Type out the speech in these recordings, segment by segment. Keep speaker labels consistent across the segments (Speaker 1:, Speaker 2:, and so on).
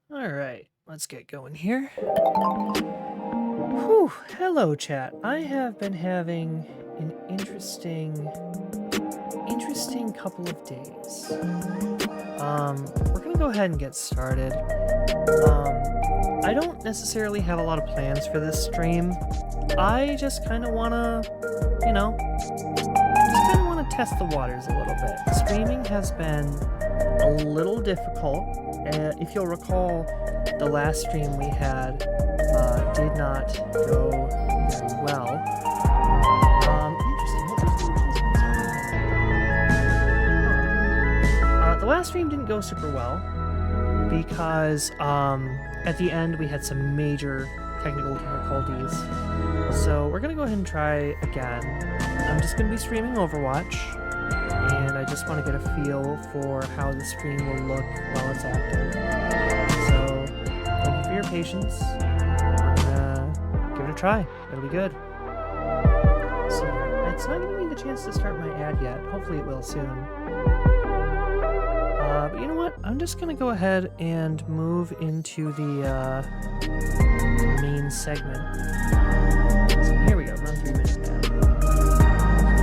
Speaker 1: Alright, let's get going here. Whew, hello chat. I have been having an interesting couple of days. We're gonna go ahead and get started. I don't necessarily have a lot of plans for this stream. I just kind of wanna, test the waters a little bit. Streaming has been a little difficult. If you'll recall, the last stream we had did not go very well. Interesting. The last stream didn't go super well because at the end we had some major technical difficulties. So we're gonna go ahead and try again. I'm just gonna be streaming Overwatch, and I just want to get a feel for how the stream will look while it's active. So thank you for your patience. We're gonna give it a try. It'll be good. So it's not giving me the chance to start my ad yet. Hopefully it will soon. But you know what? I'm just gonna go ahead and move into the main segment. So here we go. Run 3 minutes now.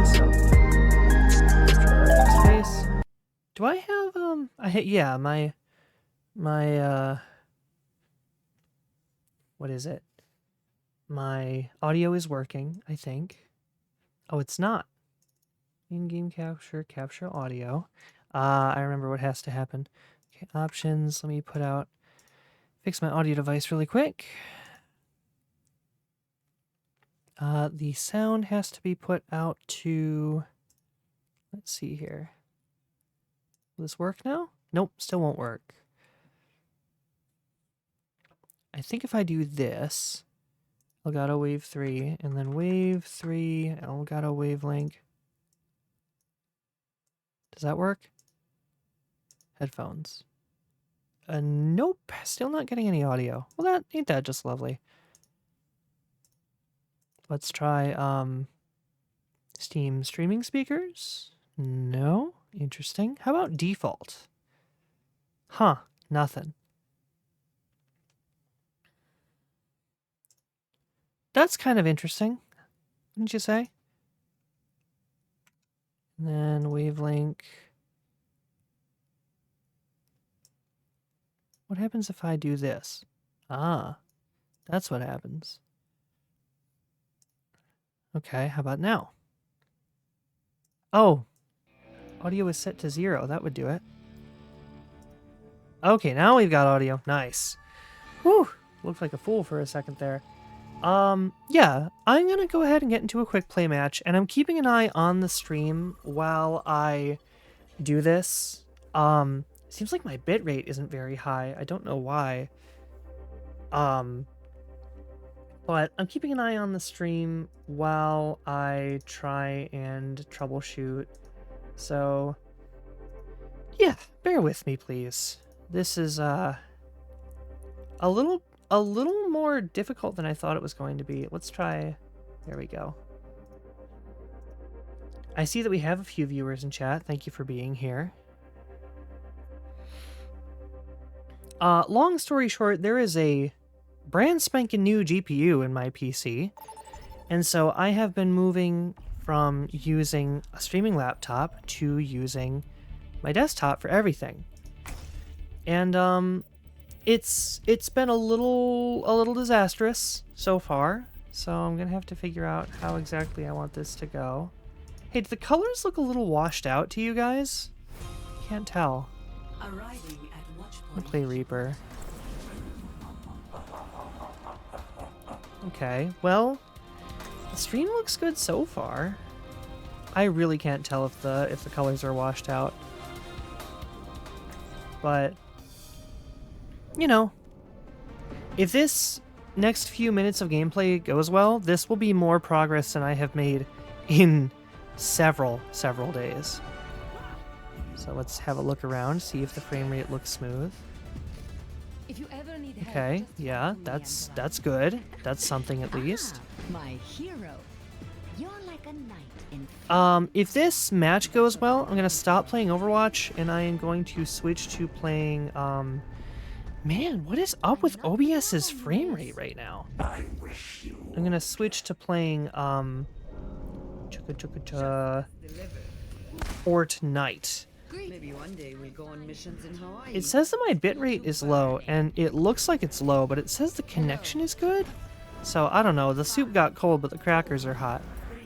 Speaker 1: So let's try our space. Do I have yeah, my what is it? My audio is working, I think. Oh, it's not. In-game capture audio. I remember what has to happen. Okay, options. Let me fix my audio device really quick. The sound has to be put out to, let's see here. Will this work now? Nope, still won't work. I think if I do this, Elgato Wave 3, and then Wave 3, Elgato Wavelink. Does that work? Headphones. Nope, still not getting any audio. Well, ain't that just lovely. Let's try Steam streaming speakers. No, interesting. How about default? Huh, nothing. That's kind of interesting, wouldn't you say? And then Wavelink. What happens if I do this? Ah, that's what happens. Okay, how about now? Oh, audio is set to 0. That would do it. Okay, now we've got audio. Nice. Whew, looked like a fool for a second there. Yeah, I'm gonna go ahead and get into a quick play match, and I'm keeping an eye on the stream while I do this. Seems like my bitrate isn't very high. I don't know why. But I'm keeping an eye on the stream while I try and troubleshoot. So, yeah, bear with me, please. This is a little more difficult than I thought it was going to be. Let's try. There we go. I see that we have a few viewers in chat. Thank you for being here. Long story short, there is a brand spanking new GPU in my PC, and so I have been moving from using a streaming laptop to using my desktop for everything. And it's been a little disastrous so far, so I'm gonna have to figure out how exactly I want this to go. Hey, do the colors look a little washed out to you guys? Can't tell.
Speaker 2: Arriving at watch
Speaker 1: I'll
Speaker 2: point.
Speaker 1: play Reaper. Okay, well, the stream looks good so far. I really can't tell if the colors are washed out. But, you know, if this next few minutes of gameplay goes well, this will be more progress than I have made in several days. So let's have a look around, see if the frame rate looks smooth.
Speaker 2: If you ever need help,
Speaker 1: Okay,
Speaker 2: just
Speaker 1: yeah,
Speaker 2: call me,
Speaker 1: that's
Speaker 2: Android.
Speaker 1: good. That's something at least.
Speaker 2: My hero. You're like a knight in
Speaker 1: If this match goes well, I'm gonna stop playing Overwatch and I am going to switch to playing Man, what is up with OBS's frame rate right now? I'm gonna switch to playing Fortnite.
Speaker 3: Maybe one day we'll go on missions in Hawaii.
Speaker 1: It says that my bitrate is low, and it looks like it's low, but it says the connection is good. So I don't know. The soup got cold, but the crackers are hot.
Speaker 3: 3,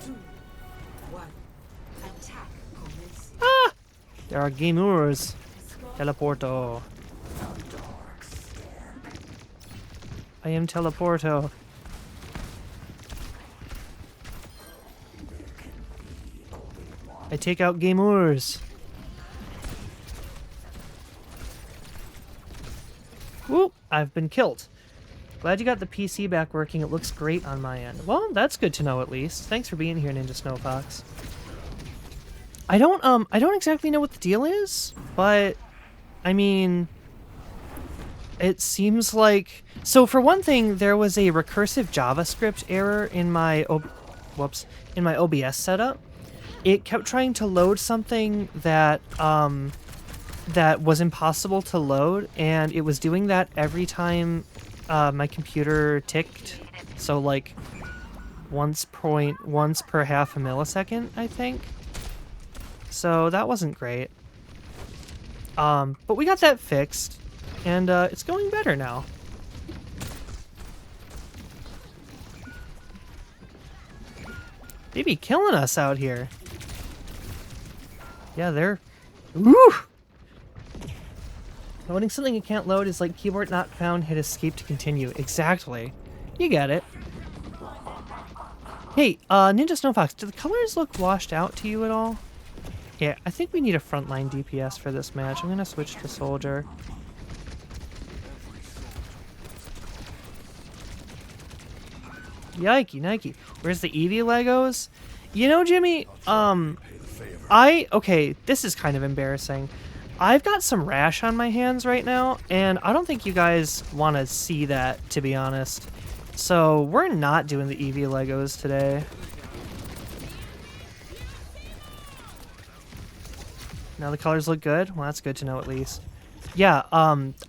Speaker 3: 2, 1. Attack commencing.
Speaker 1: Ah! There are gamers. Teleporto. I am Teleporto. I take out gamers. Whoop! I've been killed. Glad you got the PC back working. It looks great on my end. Well, that's good to know at least. Thanks for being here, Ninja Snowfox. I don't exactly know what the deal is, but I mean, it seems like, so for one thing, there was a recursive JavaScript error in my in my OBS setup. It kept trying to load something that that was impossible to load, and it was doing that every time my computer ticked. So like once per half a millisecond, I think. So that wasn't great. But we got that fixed, and it's going better now. They be killing us out here. Yeah, they're... Woo! Loading something you can't load is like keyboard not found, hit escape to continue. Exactly. You get it. Hey, Ninja Snowfox, do the colors look washed out to you at all? Yeah, I think we need a frontline DPS for this match. I'm gonna switch to Soldier. Yikey, Nike. Where's the Eevee Legos? You know, Jimmy, okay, this is kind of embarrassing. I've got some rash on my hands right now, and I don't think you guys want to see that, to be honest. So we're not doing the Eevee Legos today. Now the colors look good? Well, that's good to know at least. Yeah,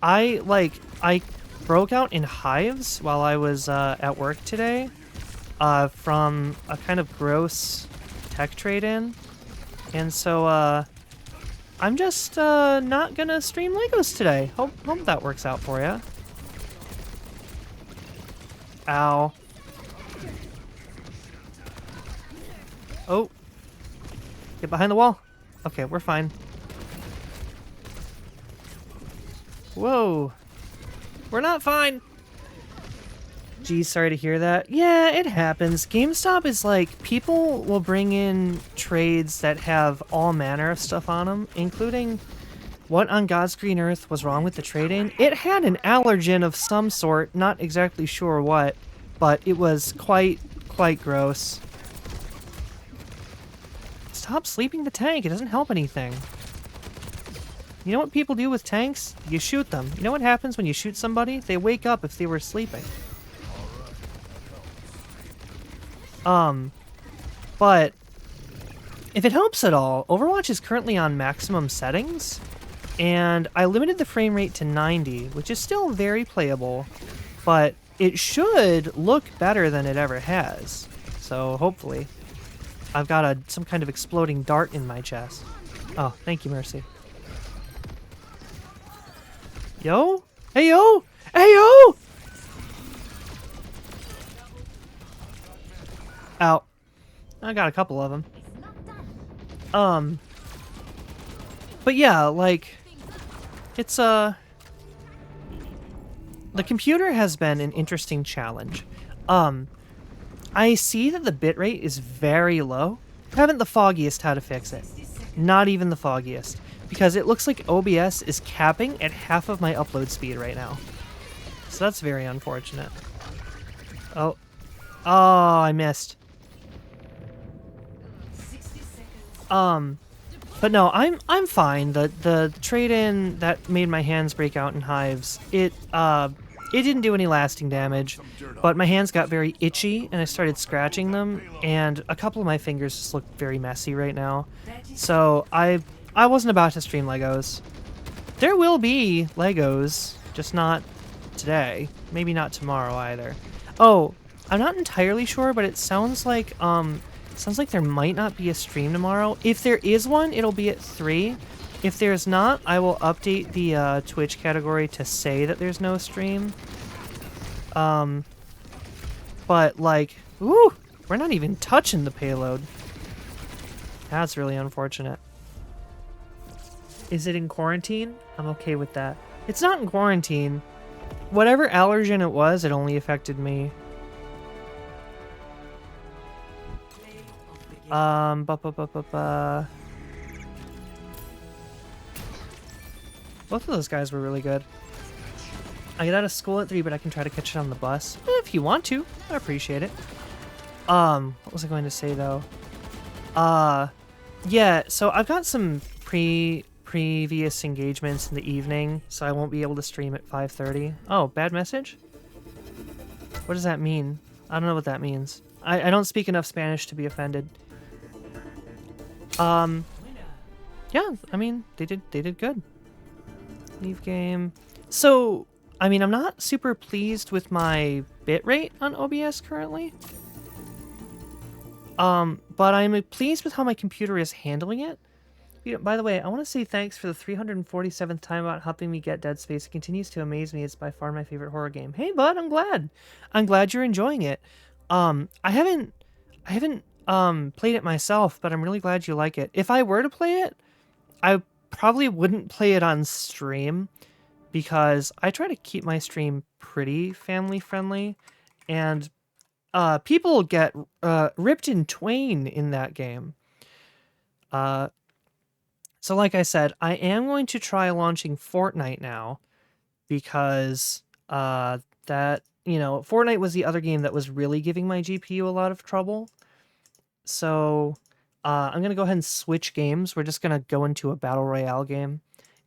Speaker 1: I broke out in hives while I was at work today from a kind of gross tech trade-in. And so I'm just not gonna stream Legos today. Hope that works out for you. Ow. Oh. Get behind the wall. Okay, we're fine. Whoa. We're not fine. Geez, sorry to hear that. Yeah, it happens. GameStop is like, people will bring in trades that have all manner of stuff on them, including what on God's green earth was wrong with the trade-in. It had an allergen of some sort, not exactly sure what, but it was quite gross. Stop sleeping the tank, it doesn't help anything. You know what people do with tanks? You shoot them. You know what happens when you shoot somebody? They wake up if they were sleeping. But if it helps at all, Overwatch is currently on maximum settings, and I limited the frame rate to 90, which is still very playable, but it should look better than it ever has. So hopefully. I've got some kind of exploding dart in my chest. Oh, thank you, Mercy. Yo? Hey, yo! Hey, yo! Ow. I got a couple of them. But yeah, like, it's, the computer has been an interesting challenge. I see that the bitrate is very low. I haven't the foggiest how to fix it. Not even the foggiest. Because it looks like OBS is capping at half of my upload speed right now. So that's very unfortunate. Oh. Oh, I missed. But no, I'm fine. The trade-in that made my hands break out in hives, it didn't do any lasting damage, but my hands got very itchy and I started scratching them, and a couple of my fingers just look very messy right now. So I wasn't about to stream Legos. There will be Legos, just not today. Maybe not tomorrow either. Oh, I'm not entirely sure, but it sounds like there might not be a stream tomorrow. If there is one, it'll be at 3. If there's not, I will update the Twitch category to say that there's no stream. But like, ooh, we're not even touching the payload. That's really unfortunate. Is it in quarantine? I'm okay with that. It's not in quarantine. Whatever allergen it was, it only affected me. Both of those guys were really good. I get out of school at 3, but I can try to catch it on the bus. If you want to, I appreciate it. What was I going to say though? Yeah, so I've got some previous engagements in the evening, so I won't be able to stream at 5:30. Oh, bad message? What does that mean? I don't know what that means. I don't speak enough Spanish to be offended. Yeah, I mean, they did good. Leave game. So, I mean, I'm not super pleased with my bitrate on OBS currently. But I'm pleased with how my computer is handling it. You know, by the way, I want to say thanks for the 347th time about helping me get Dead Space. It continues to amaze me. It's by far my favorite horror game. Hey, bud, I'm glad. I'm glad you're enjoying it. I haven't played it myself, but I'm really glad you like it. If I were to play it, I probably wouldn't play it on stream because I try to keep my stream pretty family friendly, and people get ripped in twain in that game. So like I said, I am going to try launching Fortnite now because that, you know, Fortnite was the other game that was really giving my GPU a lot of trouble. So I'm going to go ahead and switch games. We're just going to go into a Battle Royale game.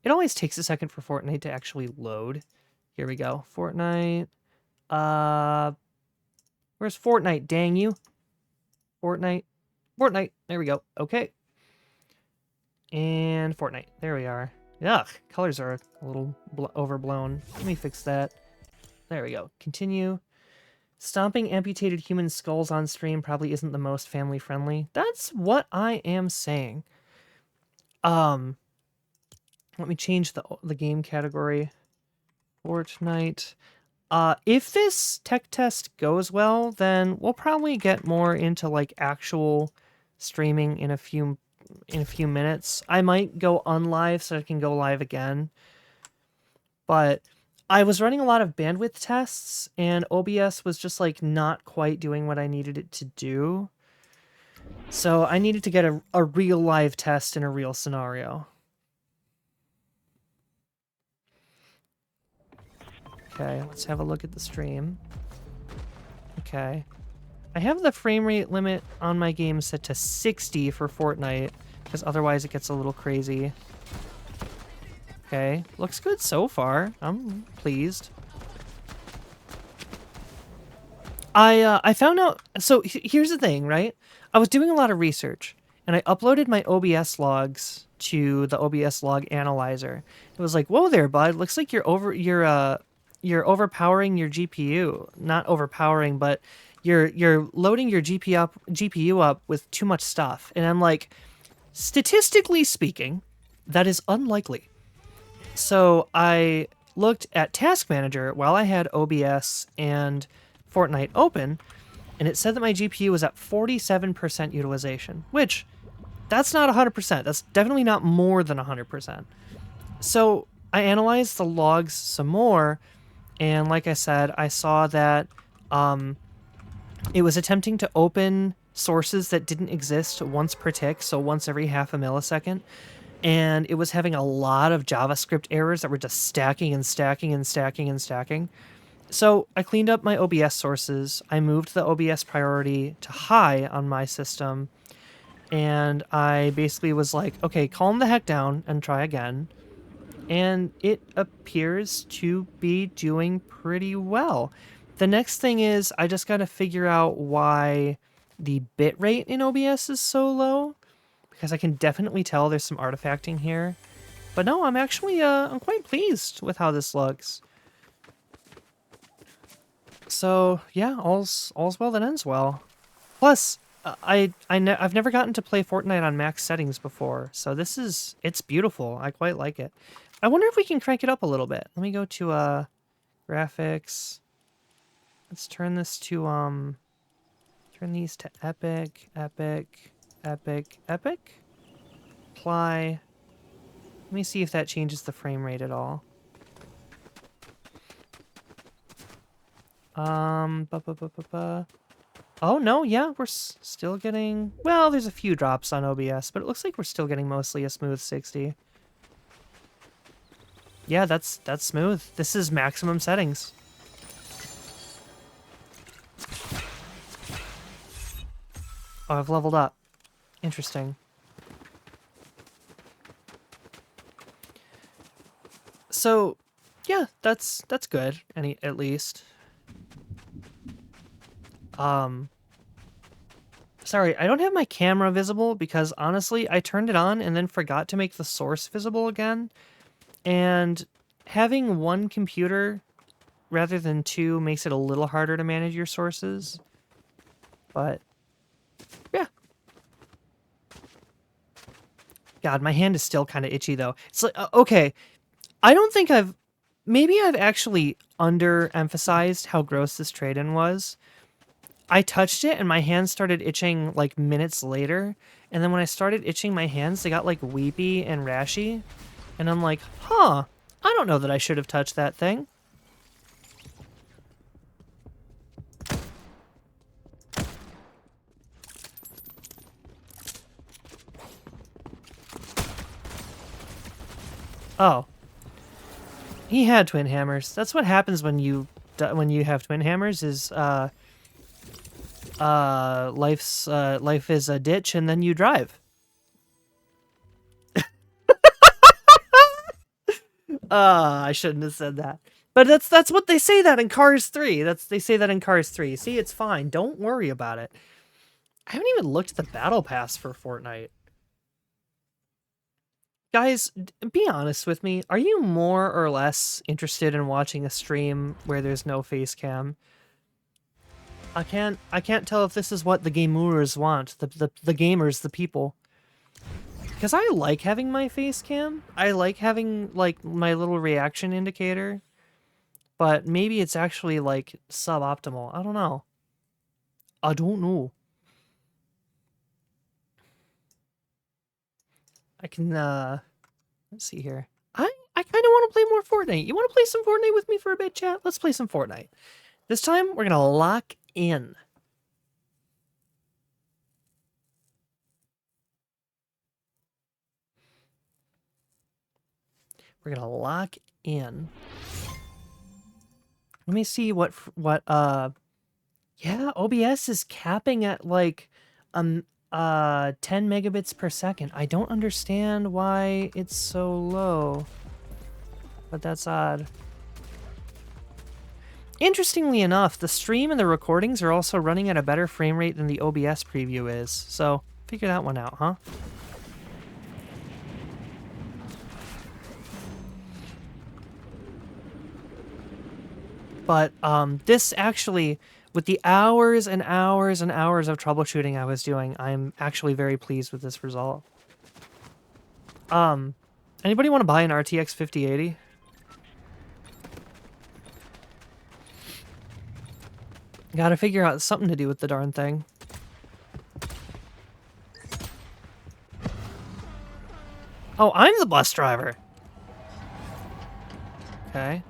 Speaker 1: It always takes a second for Fortnite to actually load. Here we go. Fortnite. Where's Fortnite? Dang you. Fortnite. There we go. Okay. And Fortnite. There we are. Ugh, colors are a little overblown. Let me fix that. There we go. Continue. Stomping amputated human skulls on stream probably isn't the most family friendly. That's what I am saying. Let me change the game category. Fortnite. If this tech test goes well, then we'll probably get more into like actual streaming in a few minutes. I might go unlive so I can go live again. But I was running a lot of bandwidth tests, and OBS was just like not quite doing what I needed it to do. So I needed to get a real live test in a real scenario. Okay, let's have a look at the stream. Okay. I have the frame rate limit on my game set to 60 for Fortnite, because otherwise it gets a little crazy. Okay, looks good so far. I'm pleased. I found out, so here's the thing, right? I was doing a lot of research, and I uploaded my OBS logs to the OBS log analyzer. It was like, whoa there, bud, looks like you're overpowering your GPU. Not overpowering, but you're loading your GPU up with too much stuff. And I'm like, statistically speaking, that is unlikely. So I looked at Task Manager while I had OBS and Fortnite open, and it said that my GPU was at 47% utilization, which that's not 100%. That's definitely not more than 100%. So I analyzed the logs some more, and like I said, I saw that it was attempting to open sources that didn't exist once per tick, so once every half a millisecond. And it was having a lot of JavaScript errors that were just stacking and stacking and stacking and stacking. So I cleaned up my OBS sources. I moved the OBS priority to high on my system. And I basically was like, okay, calm the heck down and try again. And it appears to be doing pretty well. The next thing is I just got to figure out why the bitrate in OBS is so low, because I can definitely tell there's some artifacting here. But no, I'm actually I'm quite pleased with how this looks. So yeah, all's well that ends well. Plus, I've never gotten to play Fortnite on max settings before, so it's beautiful. I quite like it. I wonder if we can crank it up a little bit. Let me go to graphics. Let's turn this to turn these to epic, epic, epic, epic. Apply. Let me see if that changes the frame rate at all. Oh, no, yeah, we're still getting... Well, there's a few drops on OBS, but it looks like we're still getting mostly a smooth 60. Yeah, that's smooth. This is maximum settings. Oh, I've leveled up. Interesting. So, yeah, that's good, at least. Sorry, I don't have my camera visible because honestly, I turned it on and then forgot to make the source visible again. And having one computer rather than two makes it a little harder to manage your sources. But yeah. God, my hand is still kind of itchy though. It's like, okay, I don't think maybe I've actually underemphasized how gross this trade-in was. I touched it and my hands started itching like minutes later. And then when I started itching my hands, they got like weepy and rashy. And I'm like, huh, I don't know that I should have touched that thing. Oh. He had twin hammers. That's what happens when you have twin hammers is life is a ditch and then you drive. I shouldn't have said that. But that's what they say that in Cars 3. They say that in Cars 3. See, it's fine. Don't worry about it. I haven't even looked at the battle pass for Fortnite. Guys, be honest with me. Are you more or less interested in watching a stream where there's no face cam? I can't tell if this is what the gamers want, the gamers, the people. Because I like having my face cam. I like having like my little reaction indicator. But maybe it's actually like suboptimal. I don't know. I don't know. I can let's see here. I kind of want to play more Fortnite. You want to play some Fortnite with me for a bit, chat? Let's play some Fortnite. This time we're going to lock in. We're going to lock in. Let me see what yeah, OBS is capping at like 10 megabits per second. I don't understand why it's so low, but that's odd. Interestingly enough, the stream and the recordings are also running at a better frame rate than the OBS preview is, so figure that one out, huh? But this actually, with the hours and hours and hours of troubleshooting I was doing, I'm actually very pleased with this result. Anybody want to buy an RTX 5080? Gotta figure out something to do with the darn thing. Oh, I'm the bus driver. Okay.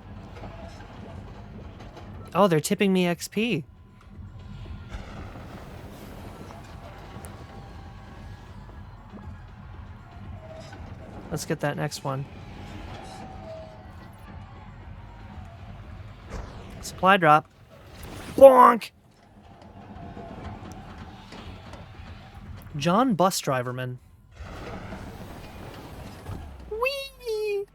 Speaker 1: Oh, they're tipping me XP. Let's get that next one. Supply drop. Bonk! John Bus Driverman. Whee!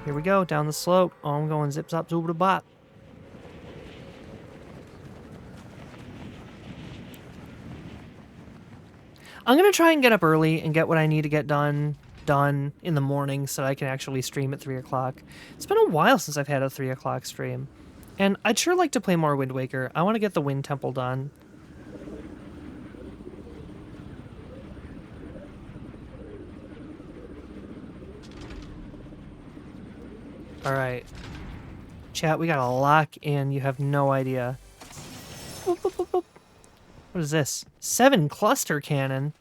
Speaker 1: Here we go, down the slope. Oh, I'm going zip zop zooba bop. I'm gonna try and get up early and get what I need to get done done in the morning so that I can actually stream at 3 o'clock. It's been a while since I've had a 3 o'clock stream. And I'd sure like to play more Wind Waker. I want to get the Wind Temple done. Alright. Chat, we got a lock in. You have no idea. Boop, boop, boop, boop. What is this? 7 cluster cannon.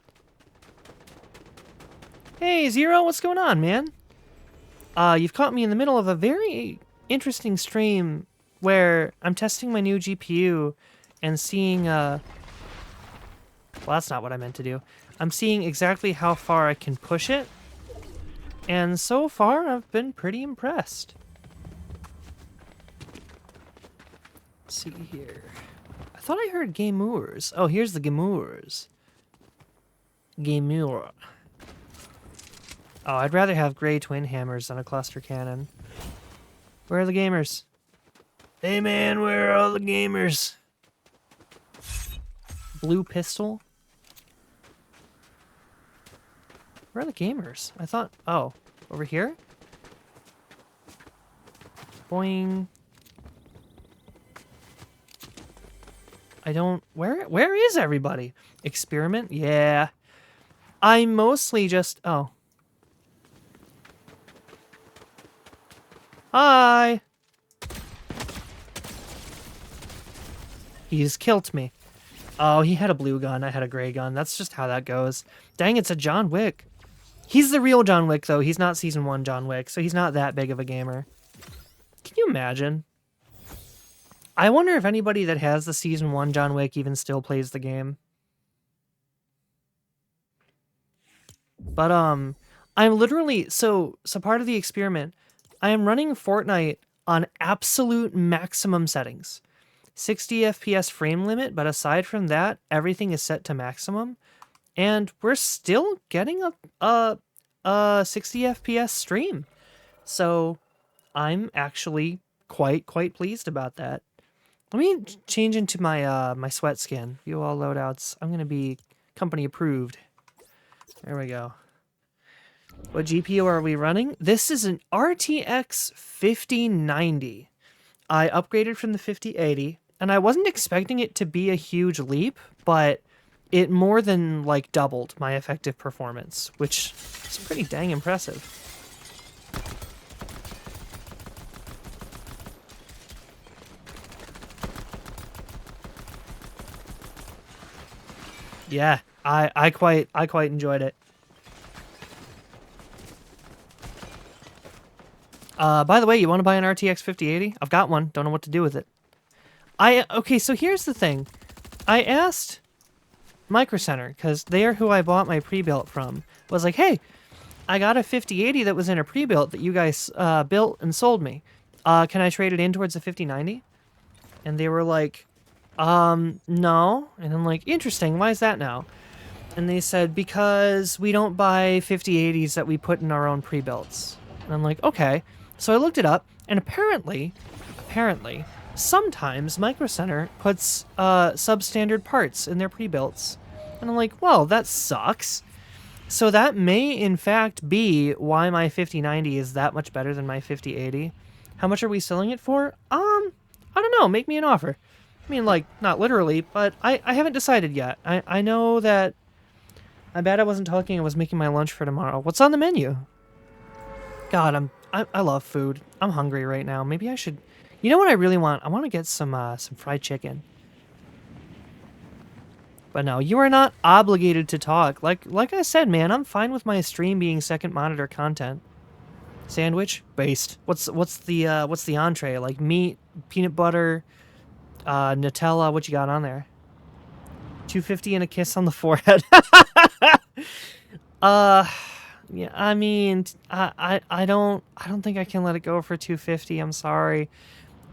Speaker 1: Hey, Zero, what's going on, man? You've caught me in the middle of a very interesting stream where I'm testing my new GPU and seeing, well, that's not what I meant to do. I'm seeing exactly how far I can push it. And so far, I've been pretty impressed. Let's see here. I thought I heard gamers. Oh, here's the gamers. Gamer. Oh, I'd rather have gray twin hammers than a cluster cannon. Where are the gamers? Hey man, where are all the gamers? Blue pistol? Where are the gamers? I thought... Oh, over here? Boing. I don't... Where is everybody? Experiment? Yeah. I mostly just... Oh. Hi! He's killed me. Oh, he had a blue gun. I had a gray gun. That's just how that goes. Dang, it's a John Wick. He's the real John Wick, though. He's not Season 1 John Wick, so he's not that big of a gamer. Can you imagine? I wonder if anybody that has the Season 1 John Wick even still plays the game. But, I'm literally... So part of the experiment, I am running Fortnite on absolute maximum settings. 60 FPS frame limit, but aside from that, everything is set to maximum. And we're still getting a 60 FPS stream. So I'm actually quite pleased about that. Let me change into my my sweat skin. View all loadouts. I'm gonna be company approved. There we go. What GPU are we running? This is an RTX 5090. I upgraded from the 5080, and I wasn't expecting it to be a huge leap, but it more than, like, doubled my effective performance, which is pretty dang impressive. Yeah, I quite enjoyed it. By the way, you want to buy an RTX 5080? I've got one. Don't know what to do with it. Okay, so here's the thing. I asked Micro Center, because they are who I bought my pre-built from. I was like, hey, I got a 5080 that was in a pre-built that you guys built and sold me. Can I trade it in towards a 5090? And they were like, no. And I'm like, interesting, why is that now? And they said, because we don't buy 5080s that we put in our own pre-builts. And I'm like, okay. So I looked it up, and apparently, sometimes Micro Center puts substandard parts in their pre-builts. And I'm like, well, that sucks. So that may, in fact, be why my 5090 is that much better than my 5080. How much are we selling it for? I don't know. Make me an offer. I mean, like, not literally, but I haven't decided yet. I know that... I bet I wasn't talking. I was making my lunch for tomorrow. What's on the menu? God, I love food. I'm hungry right now. Maybe I should... You know what I really want? I want to get some fried chicken. But no, you are not obligated to talk. Like I said, man, I'm fine with my stream being second monitor content. Sandwich? Based. What's the entree? Like meat, peanut butter, Nutella, what you got on there? 250 and a kiss on the forehead. Yeah, I mean, I don't think I can let it go for 250. I'm sorry.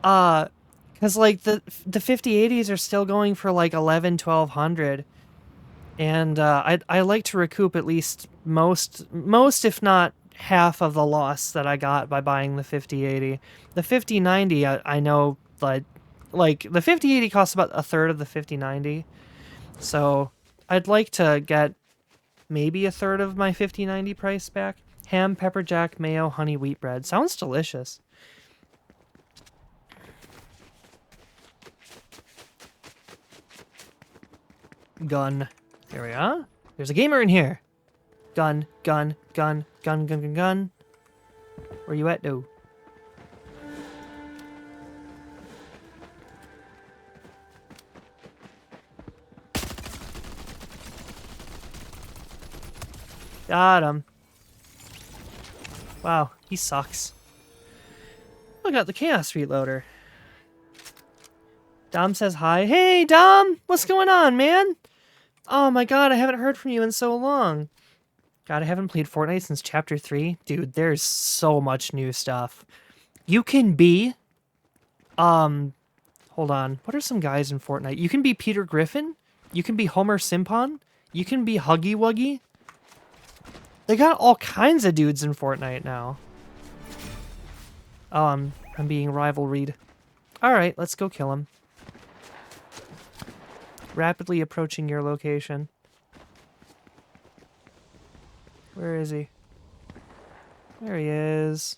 Speaker 1: Because like the 5080s are still going for like 1200, and I like to recoup at least most if not half of the loss that I got by buying the 5080. The 5090, I know, like the 5080 costs about a third of the 5090, so I'd like to get maybe a third of my 5090 price back. Ham, pepper jack, mayo, honey, wheat bread. Sounds delicious. Gun. There we are. There's a gamer in here. Gun, gun, gun, gun, gun, gun, gun. Where you at, though? Got him. Wow, he sucks. I got the Chaos Reloader. Dom says hi. Hey, Dom! What's going on, man? Oh my god, I haven't heard from you in so long. God, I haven't played Fortnite since Chapter 3. Dude, there's so much new stuff. You can be... Hold on. What are some guys in Fortnite? You can be Peter Griffin. You can be Homer Simpson. You can be Huggy Wuggy. They got all kinds of dudes in Fortnite now. Oh, I'm being rivalried. Alright, let's go kill him. Rapidly approaching your location. Where is he? There he is.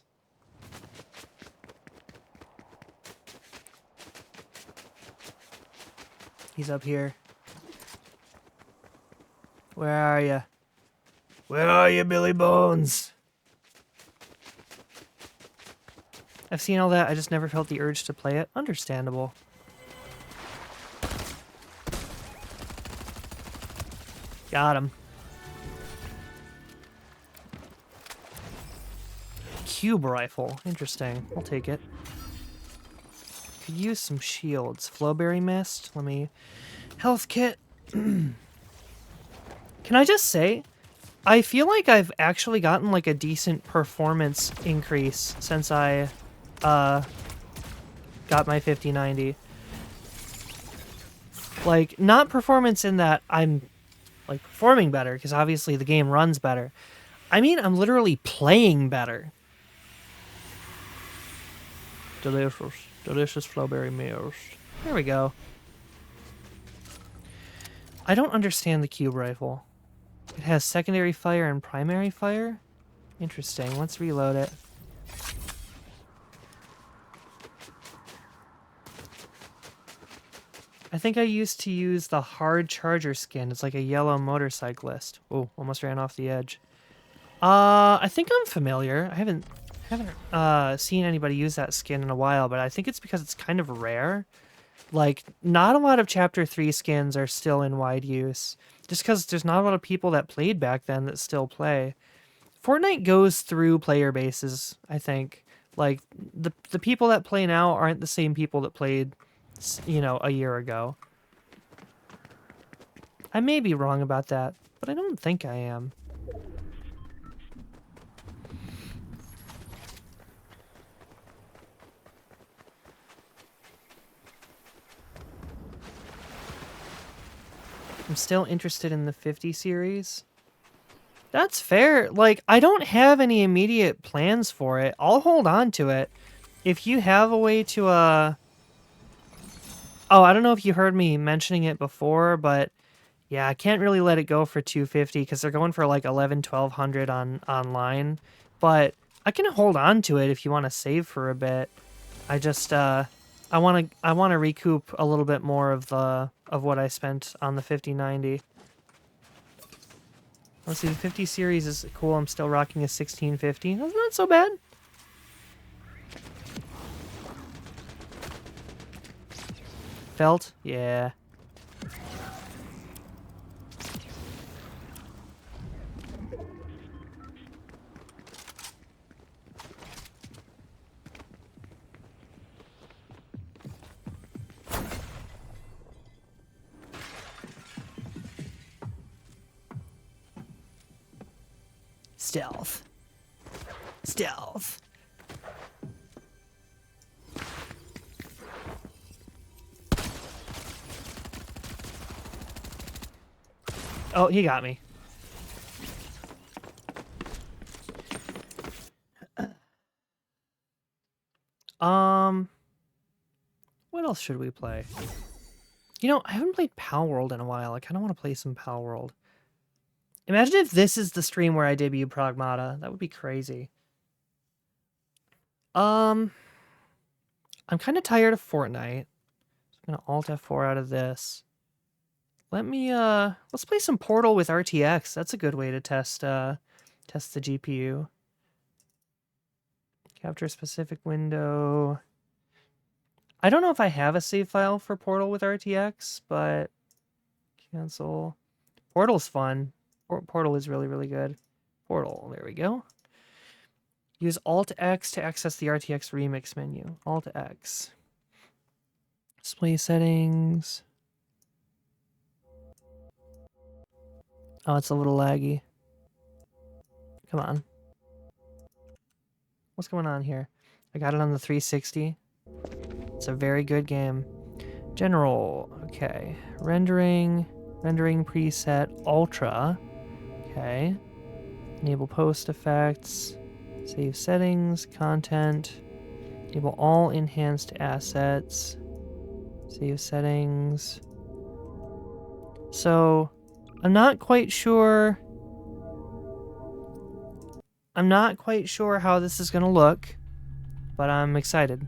Speaker 1: He's up here. Where are you? Where are you, Billy Bones? I've seen all that, I just never felt the urge to play it. Understandable. Got him. Cube rifle. Interesting. I'll take it. Could use some shields. Flowberry mist. Let me... Health kit. Can I just say... I feel like I've actually gotten like a decent performance increase since I got my 5090. Like, not performance in that I'm like performing better, because obviously the game runs better. I mean, I'm literally playing better. Delicious. Delicious flowberry meals. There we go. I don't understand the cube rifle. It has secondary fire and primary fire? Interesting. Let's reload it. I think I used to use the hard charger skin. It's like a yellow motorcyclist. Oh, almost ran off the edge. I think I'm familiar. I haven't seen anybody use that skin in a while, but I think it's because it's kind of rare. Like, not a lot of Chapter 3 skins are still in wide use. Just because there's not a lot of people that played back then that still play. Fortnite goes through player bases, I think. Like, the people that play now aren't the same people that played, you know, a year ago. I may be wrong about that, but I don't think I am. I'm still interested in the 50 series. That's fair. Like, I don't have any immediate plans for it. I'll hold on to it. If you have a way to, Oh, I don't know if you heard me mentioning it before, but yeah, I can't really let it go for 250 because they're going for like 1200 on online. But I can hold on to it if you want to save for a bit. I just, I want to recoup a little bit more of what I spent on the 5090. Let's see, the 50 series is cool. I'm still rocking a 1650. That's not so bad. Felt? Yeah. Stealth. Stealth. Oh, he got me. What else should we play? You know, I haven't played Pal World in a while. I kind of want to play some Pal World. Imagine if this is the stream where I debut Pragmata. That would be crazy. I'm kind of tired of Fortnite. So I'm gonna Alt F4 out of this. Let's play some Portal with RTX. That's a good way to test the GPU. Capture specific window. I don't know if I have a save file for Portal with RTX, but cancel. Portal's fun. Portal is really, really good. Portal, there we go. Use Alt-X to access the RTX remix menu. Alt-X. Display settings. Oh, it's a little laggy. Come on. What's going on here? I got it on the 360. It's a very good game. General. Okay. Rendering preset. Ultra. Okay. Enable post effects. Save settings. Content. Enable all enhanced assets. Save settings. So, I'm not quite sure how this is going to look, but I'm excited.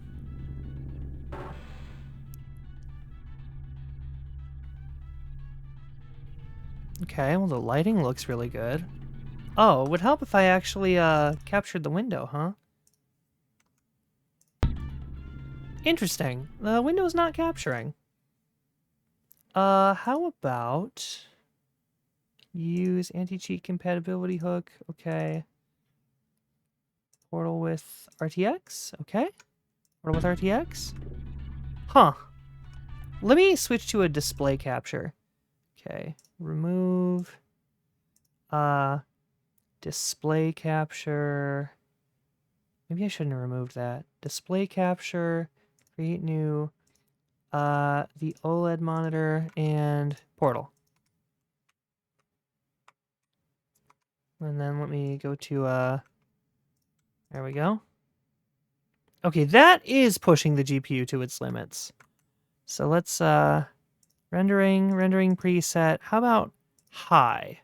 Speaker 1: Okay, well the lighting looks really good. Oh, it would help if I actually captured the window, huh? Interesting. The window's not capturing. How about use anti-cheat compatibility hook? Okay. Portal with RTX? Okay. Portal with RTX? Huh. Let me switch to a display capture. Okay. Remove. Display capture. Maybe I shouldn't have removed that. Display capture. Create new. The OLED monitor and Portal. And then let me go to, there we go. Okay, that is pushing the GPU to its limits. So let's, rendering preset. How about high?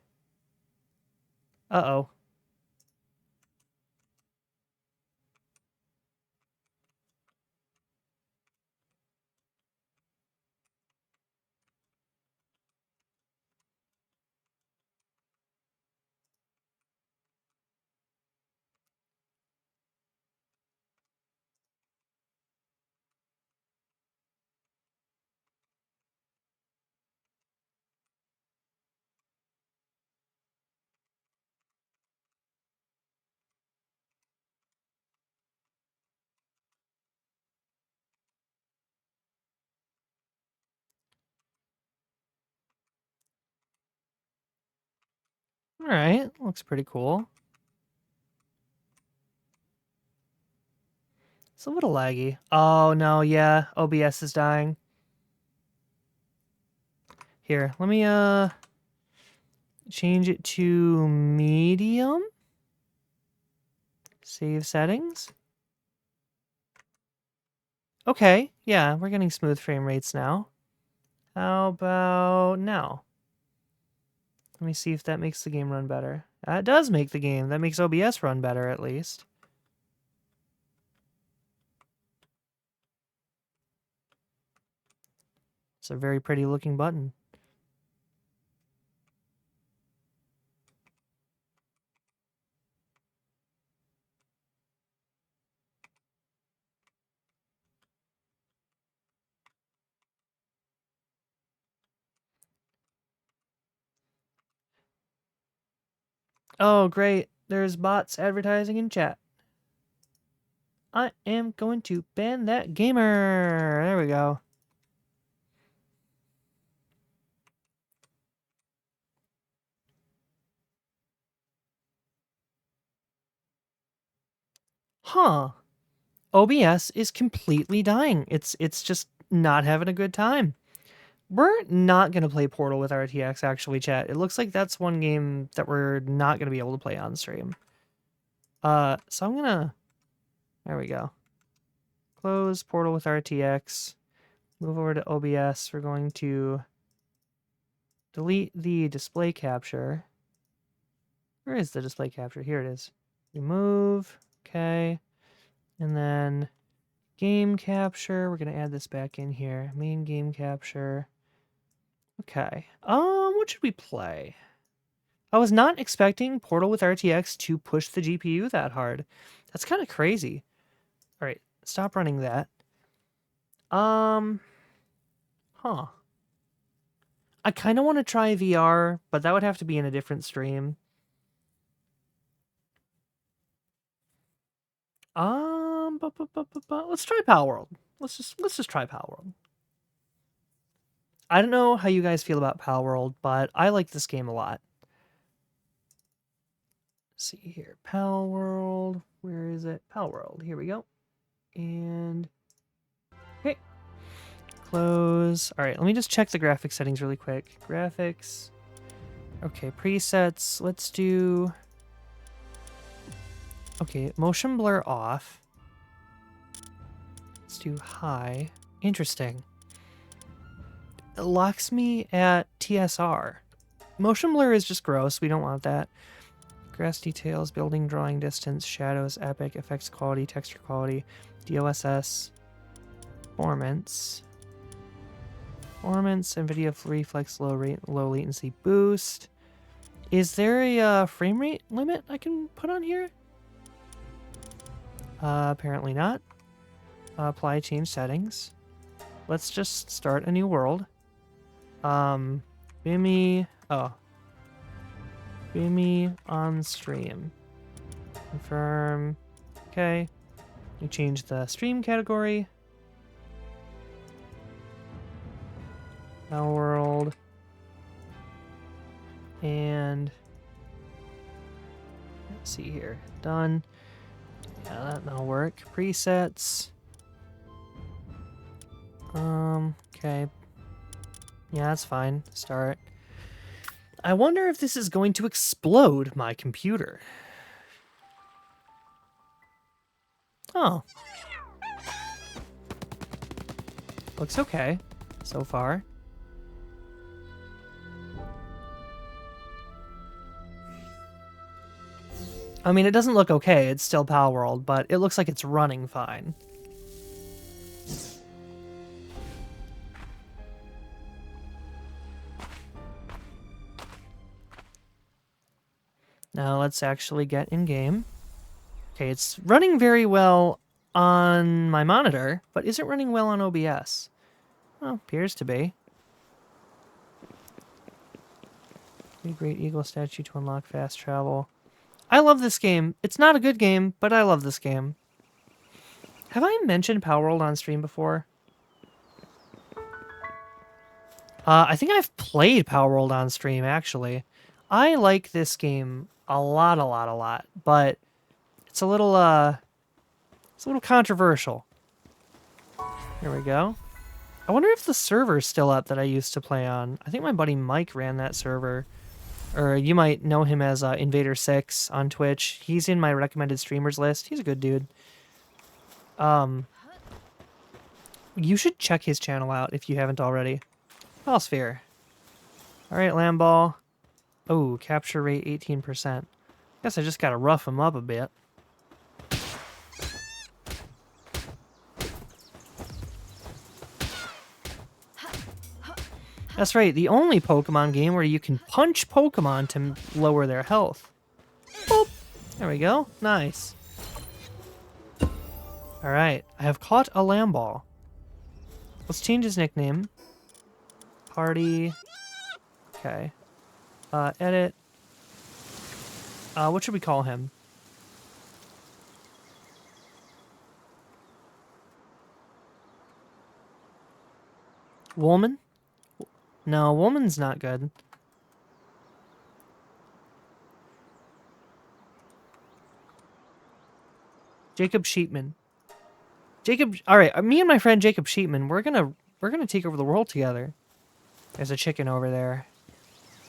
Speaker 1: Uh-oh. All right, looks pretty cool. It's a little laggy. Oh, no, yeah, OBS is dying. Here, let me, change it to medium. Save settings. Okay, yeah, we're getting smooth frame rates now. How about now? Let me see if that makes the game run better. That does make the game. That makes OBS run better, at least. It's a very pretty looking button. Oh, great. There's bots advertising in chat. I am going to ban that gamer. There we go. Huh. OBS is completely dying. It's just not having a good time. We're not going to play Portal with RTX, actually, chat. It looks like that's one game that we're not going to be able to play on stream. So I'm going to... There we go. Close Portal with RTX. Move over to OBS. We're going to delete the display capture. Where is the display capture? Here it is. Remove. Okay. And then game capture. We're going to add this back in here. Main game capture. Okay. What should we play? I was not expecting Portal with RTX to push the GPU that hard. That's kind of crazy. All right, stop running that. Huh. I kind of want to try VR, but that would have to be in a different stream. Let's try Power World. Let's just try Power World. I don't know how you guys feel about Power World, but I like this game a lot. Let's see here, Power World. Where is it? Power World. Here we go. And okay, close. All right, let me just check the graphics settings really quick. Graphics. Okay, presets. Let's do. Okay, motion blur off. Let's do high. Interesting. It locks me at TSR. Motion blur is just gross. We don't want that. Grass details, building, drawing distance, shadows, epic, effects quality, texture quality, DOSS, performance, NVIDIA reflex, low latency boost. Is there a frame rate limit I can put on here? Apparently not. Apply change settings. Let's just start a new world. Bimmy on stream. Confirm. Okay. You change the stream category. Now world. And let's see here. Done. Yeah, that'll work. Presets. Okay. Yeah, that's fine. Start. I wonder if this is going to explode my computer. Oh. Looks okay so far. I mean, it doesn't look okay. It's still Power World, but it looks like it's running fine. Now let's actually get in game. Okay, it's running very well on my monitor, but is it running well on OBS? Well, appears to be. A great eagle statue to unlock fast travel. I love this game. It's not a good game, but I love this game. Have I mentioned Power World on stream before? I think I've played Power World on stream, actually. I like this game a lot, but it's a little controversial. Here we go. I wonder if the server's still up that I used to play on. I think my buddy Mike ran that server. Or you might know him as Invader6 on Twitch. He's in my recommended streamers list. He's a good dude. You should check his channel out if you haven't already. Sphere. Alright, Lamball. Oh, capture rate 18%. Guess I just gotta rough him up a bit. That's right, the only Pokemon game where you can punch Pokemon to lower their health. Boop. There we go. Nice. Alright, I have caught a Lamball. Let's change his nickname. Party. Okay. Edit. What should we call him? Woolman? No, Woolman's not good. Jacob Sheepman. All right, me and my friend Jacob Sheepman, we're gonna take over the world together. There's a chicken over there.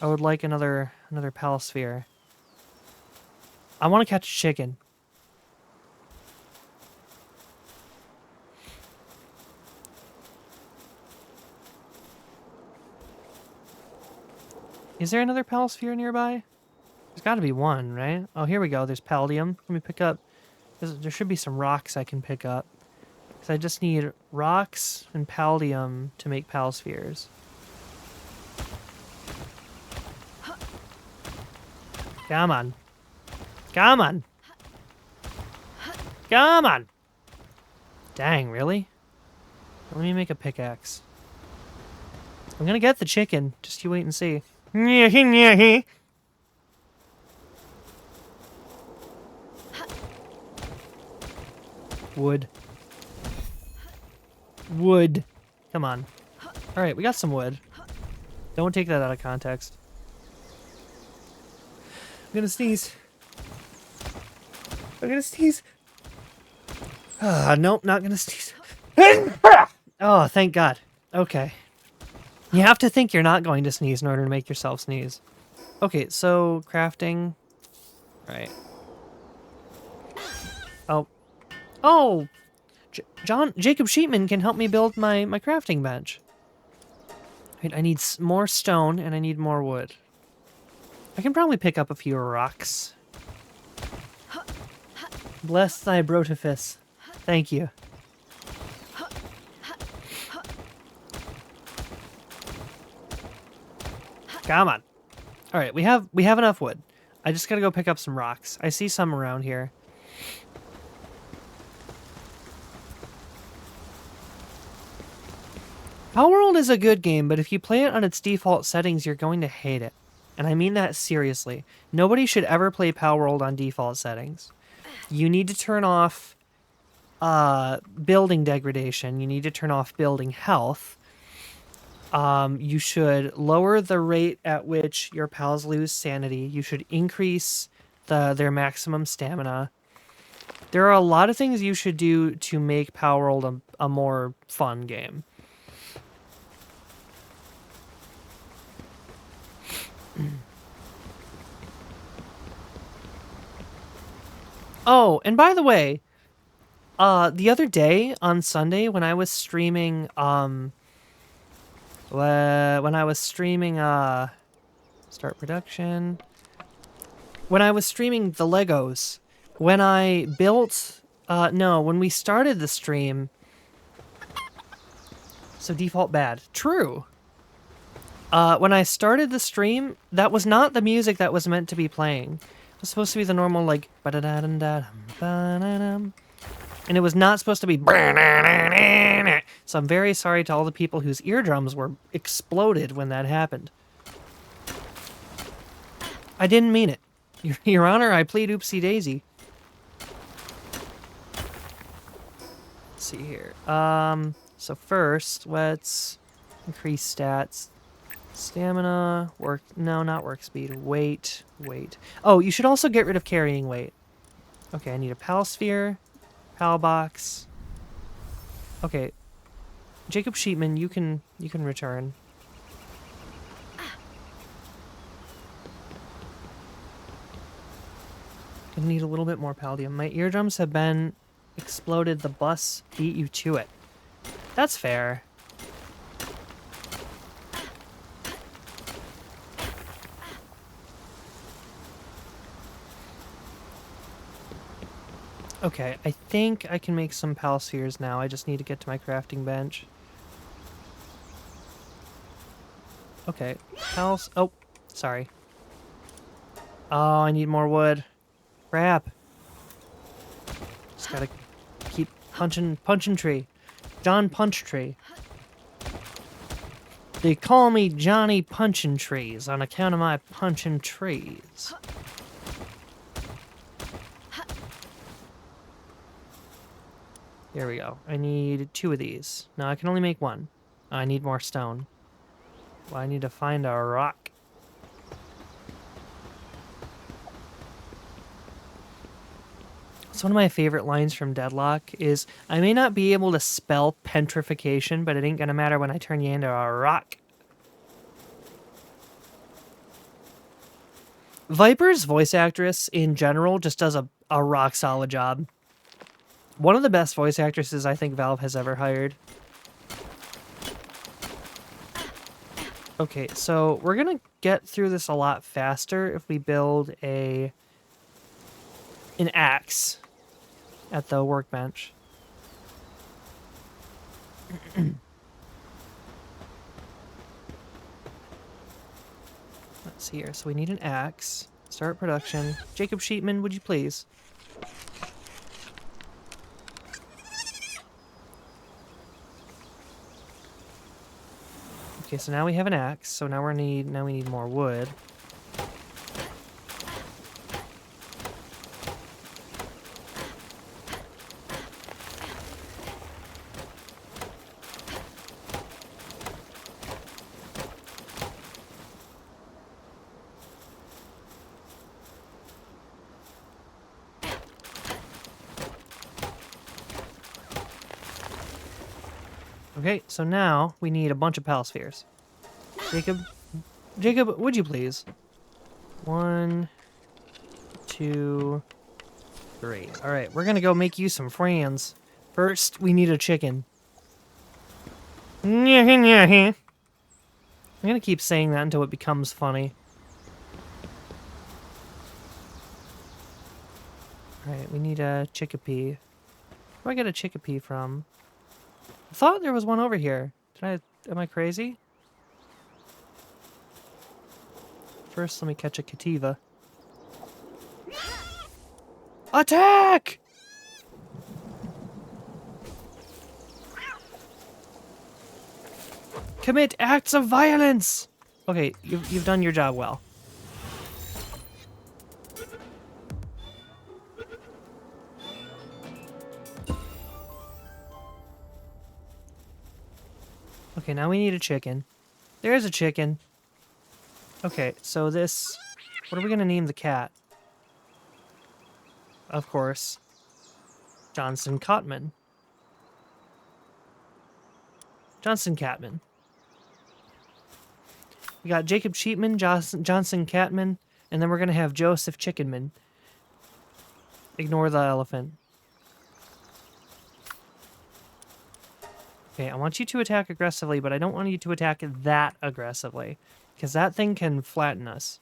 Speaker 1: I would like another Palasphere. I want to catch a chicken. Is there another Palasphere nearby? There's got to be one, right? Oh, here we go. There's palladium. Let me pick up. There should be some rocks I can pick up. Because I just need rocks and palladium to make pal spheres. Come on. Come on. Come on. Dang, really? Let me make a pickaxe. I'm gonna get the chicken. Just you wait and see. Wood. Wood. Come on. Alright, we got some wood. Don't take that out of context. I'm gonna sneeze. I'm gonna sneeze. Nope, not gonna sneeze. Oh, thank God. Okay. You have to think you're not going to sneeze in order to make yourself sneeze. Okay, so crafting. Right. Oh. Oh! Jacob Sheepman can help me build my crafting bench. Right, I need more stone and I need more wood. I can probably pick up a few rocks. Bless thy brotifice. Thank you. Come on. All right, we have enough wood. I just gotta go pick up some rocks. I see some around here. Power World is a good game, but if you play it on its default settings, you're going to hate it. And I mean that seriously. Nobody should ever play Power World on default settings. You need to turn off building degradation. You need to turn off building health. You should lower the rate at which your pals lose sanity. You should increase their maximum stamina. There are a lot of things you should do to make Power World a more fun game. Oh, and by the way, the other day on Sunday when I was streaming, start production, when I was streaming the Legos, when I built, when we started the stream, so default bad, true. When I started the stream, that was not the music that was meant to be playing. It was supposed to be the normal, like, and it was not supposed to be. So I'm very sorry to all the people whose eardrums were exploded when that happened. I didn't mean it. Your Honor, I plead oopsie daisy. Let's see here. So first, let's increase stats. Stamina, not work speed, weight. Oh, you should also get rid of carrying weight. Okay, I need a pal sphere, pal box. Okay, Jacob Sheepman, you can return. I need a little bit more palladium. My eardrums have been exploded. The bus beat you to it. That's fair. Okay, I think I can make some pal spheres now. I just need to get to my crafting bench. Okay, pals. Oh, sorry. Oh, I need more wood. Crap. Just gotta keep punching tree. John Punch Tree. They call me Johnny Punchin' Trees on account of my punchin' trees. There we go. I need 2 of these. No, I can only make 1. I need more stone. Well, I need to find a rock. So one of my favorite lines from Deadlock is, I may not be able to spell petrification, but it ain't gonna matter when I turn you into a rock. Viper's voice actress, in general, just does a rock-solid job. One of the best voice actresses I think Valve has ever hired. Okay, so we're gonna get through this a lot faster if we build an axe at the workbench. Let's see here. So we need an axe. Start production. Jacob Sheetman, would you please? Okay, so now we have an axe. So now we need more wood. Okay, so now we need a bunch of pal spheres. Jacob, would you please? 1, 2, 3. All right, we're gonna go make you some friends. First, we need a chicken. I'm gonna keep saying that until it becomes funny. All right, we need a chickapee. Where do I get a chickapee from? I thought there was one over here. Am I crazy? First, let me catch a cativa. Attack! Commit acts of violence! Okay, you've done your job well. Okay, now we need a chicken. There's a chicken. Okay, so this... What are we gonna name the cat? Of course. Johnson Cotman. Johnson Catman. We got Jacob Sheetman, Johnson Catman, and then we're gonna have Joseph Chickenman. Ignore the elephant. Okay, I want you to attack aggressively, but I don't want you to attack that aggressively, because that thing can flatten us.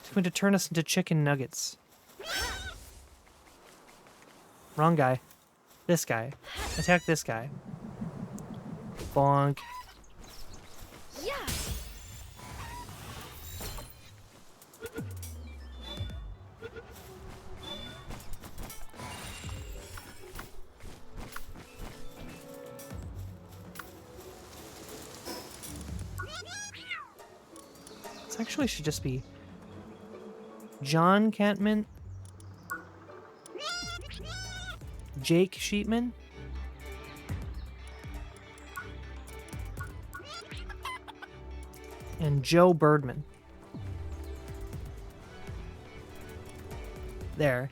Speaker 1: It's going to turn us into chicken nuggets. Wrong guy. This guy. Attack this guy. Bonk.
Speaker 2: Yeah.
Speaker 1: This actually should just be John Catman, Jake Sheetman, and Joe Birdman. There.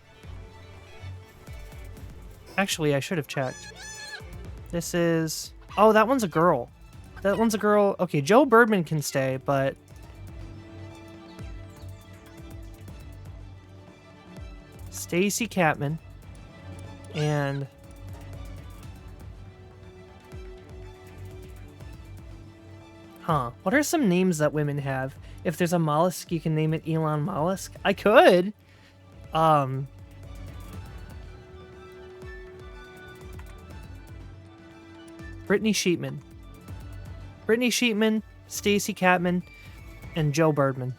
Speaker 1: Actually, I should have checked. This is... Oh, that one's a girl. That one's a girl. Okay, Joe Birdman can stay, but... Stacy Catman and what are some names that women have? If there's a mollusk, you can name it Elon Mollusk. I could. Brittany Sheetman. Brittany Sheetman, Stacy Catman, and Joe Birdman.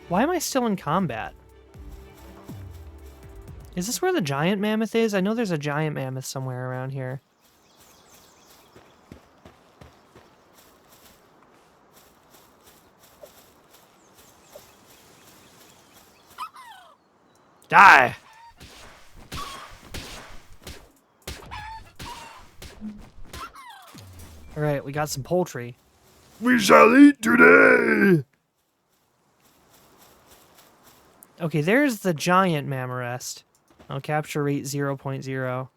Speaker 1: Why am I still in combat? Is this where the giant mammoth is? I know there's a giant mammoth somewhere around here. Die! Alright, we got some poultry. We shall eat today! Okay, there's the giant mammarest. I'll capture rate 0.0.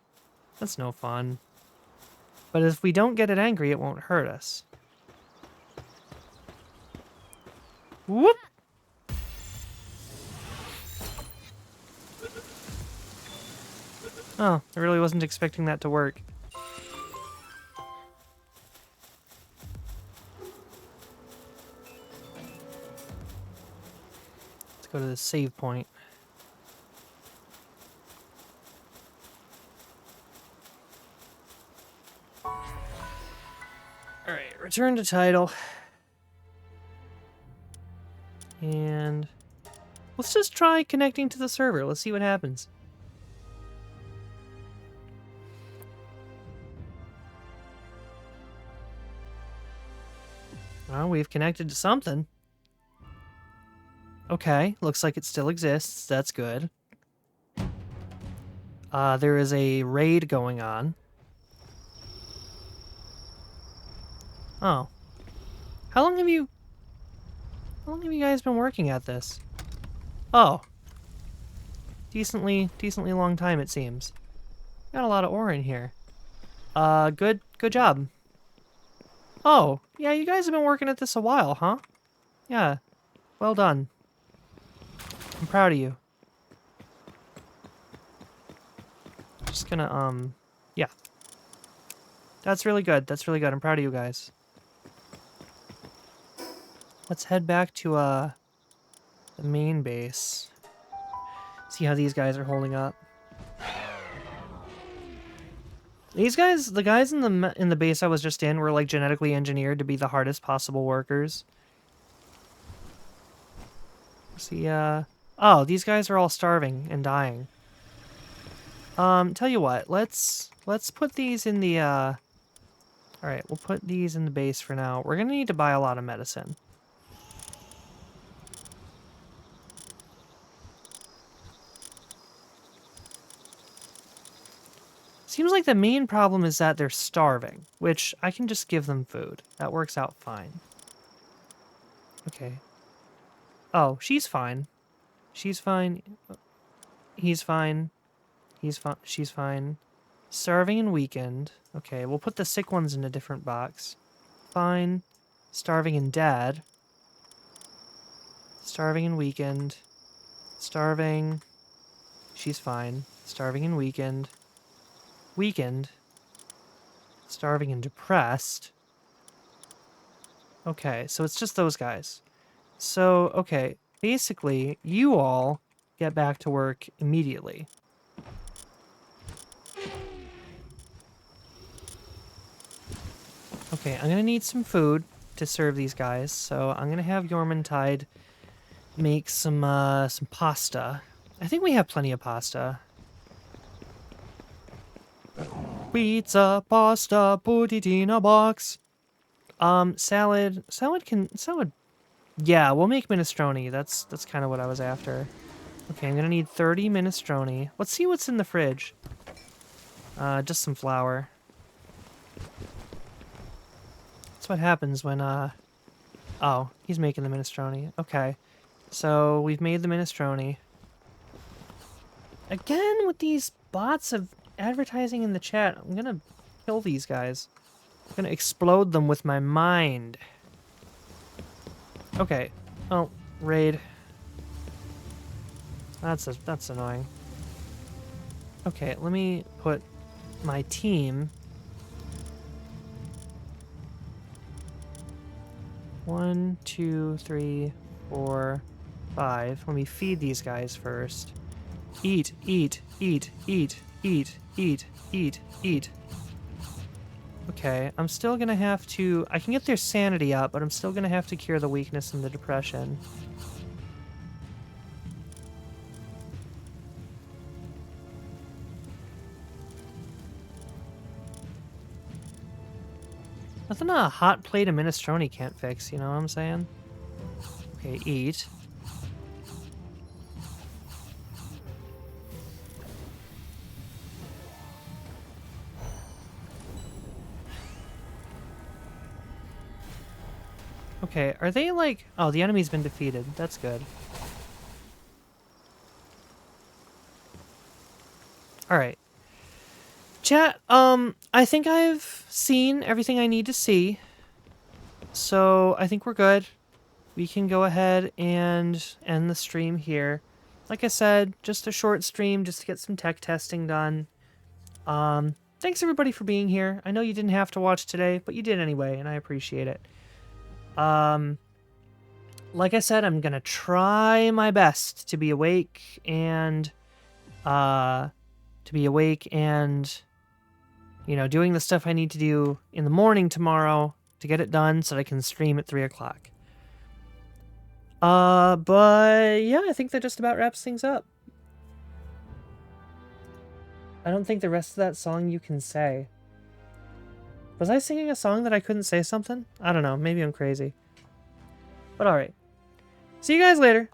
Speaker 1: That's no fun. But if we don't get it angry, it won't hurt us. Whoop! Oh, I really wasn't expecting that to work. Let's go to the save point. Alright, return to title. And let's just try connecting to the server. Let's see what happens. Well, we've connected to something. Okay, looks like it still exists. That's good. There is a raid going on. Oh. How long have you guys been working at this? Oh. Decently long time, it seems. Got a lot of ore in here. Good job. Oh, yeah, you guys have been working at this a while, huh? Yeah. Well done. I'm proud of you. Just gonna, yeah. That's really good. That's really good. I'm proud of you guys. Let's head back to, the main base. See how these guys are holding up. These guys, the guys in the base I was just in were, like, genetically engineered to be the hardest possible workers. See, oh, these guys are all starving and dying. Tell you what, let's put these in the, alright, we'll put these in the base for now. We're gonna need to buy a lot of medicine. Seems like the main problem is that they're starving, which I can just give them food. That works out fine. Okay. Oh, she's fine. She's fine. He's fine. He's fine. She's fine. Starving and weakened. Okay, we'll put the sick ones in a different box. Fine. Starving and dead. Starving and weakened. Starving. She's fine. Starving and weakened. Weakened. Starving and depressed. Okay, so it's just those guys. So, okay, basically, you all get back to work immediately. Okay, I'm gonna need some food to serve these guys, so I'm gonna have Yormantide make some pasta. I think we have plenty of pasta. Pizza, pasta, put it in a box. Salad. Yeah, we'll make minestrone. That's kind of what I was after. Okay, I'm gonna need 30 minestrone. Let's see what's in the fridge. Just some flour. That's what happens when, oh, he's making the minestrone. Okay. So, we've made the minestrone. Again, with these bots of advertising in the chat, I'm gonna kill these guys. I'm gonna explode them with my mind. Okay. Oh, raid. That's annoying. Okay, let me put my team. 1, 2, 3, 4, 5. Let me feed these guys first. Eat, eat, eat, eat, eat, eat, eat, eat. Okay, I'm still gonna have to... I can get their sanity up, but I'm still gonna have to cure the weakness and the depression. Nothing a hot plate of minestrone can't fix, you know what I'm saying? Okay, eat. Okay, are they like... Oh, the enemy's been defeated. That's good. Alright. Chat, I think I've seen everything I need to see. So, I think we're good. We can go ahead and end the stream here. Like I said, just a short stream just to get some tech testing done. Thanks everybody for being here. I know you didn't have to watch today, but you did anyway, and I appreciate it. Like I said, I'm gonna try my best to be awake and, you know, doing the stuff I need to do in the morning tomorrow to get it done so that I can stream at 3 o'clock. But yeah, I think that just about wraps things up. I don't think the rest of that song you can say. Was I singing a song that I couldn't say something? I don't know. Maybe I'm crazy. But alright. See you guys later.